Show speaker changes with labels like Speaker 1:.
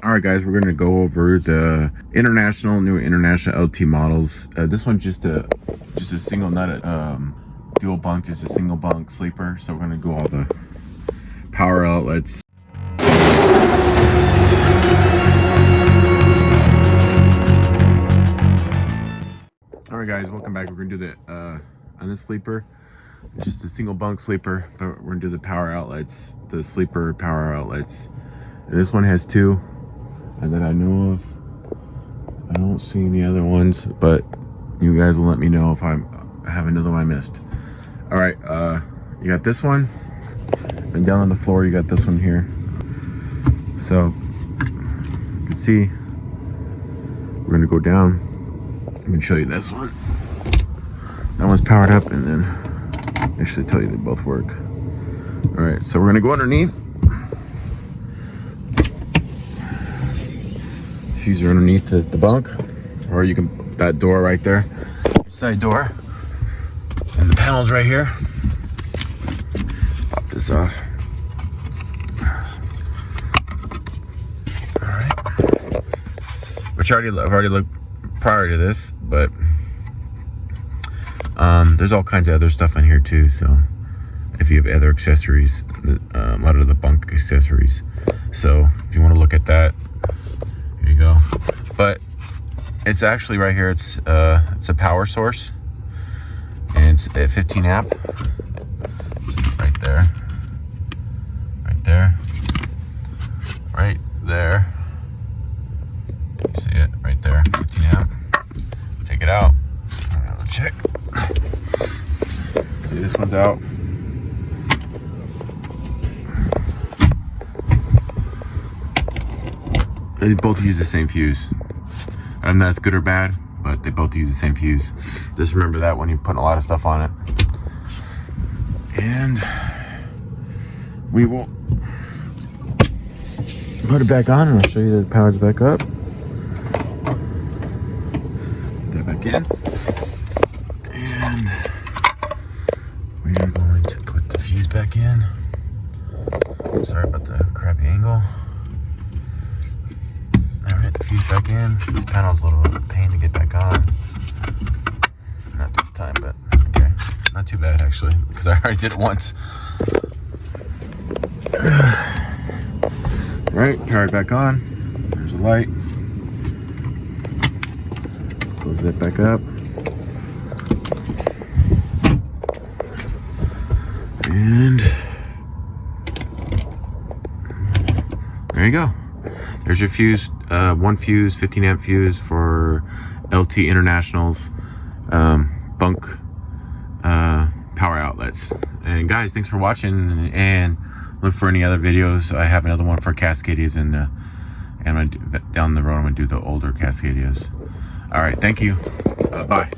Speaker 1: All right, guys, we're going to go over the new international LT models. This one's just a single nut, dual bunk, just a single bunk sleeper. So we're going to go all the power outlets. All right, guys, welcome back. We're going to do the on this sleeper, it's just a single bunk sleeper, but we're going to do the power outlets, the sleeper power outlets. And this one has two. And that I know of. I don't see any other ones, but you guys will let me know if I have another one I missed. All right, you got this one, and down on the floor you got this one here. So you can see we're gonna go down. I'm gonna show you this one. That one's powered up, and then actually tell you they both work. All right, so we're gonna go underneath. Fuse are underneath the bunk, or you can, that door right there, side door, and the panels right here. Let's pop this off. All right, which I've already looked prior to this, but there's all kinds of other stuff in here too. So if you have other accessories, a lot of the bunk accessories. So if you want to look at that, you go. But it's actually right here, it's a power source, and it's a 15 amp. It's right there, right there, right there. You see it right there, 15 amp. Take it out. Let's check. See, this one's out. They both use the same fuse. I don't know if that's good or bad, but they both use the same fuse. Just remember that when you're putting a lot of stuff on it. And we will put it back on, and I'll show you that it powers back up. Put that back in. And we are going to put the fuse back in. Sorry about the crappy angle. Fuse back in. This panel's a little pain to get back on. Not this time, but okay. Not too bad actually, because I already did it once. Right, power it back on. There's a light. Close that back up. And there you go. There's your fuse, one fuse, 15 amp fuse for LT International's bunk power outlets. And guys, thanks for watching, and look for any other videos. I have another one for Cascadias, and down the road I'm gonna do the older Cascadias. All right, thank you. Bye.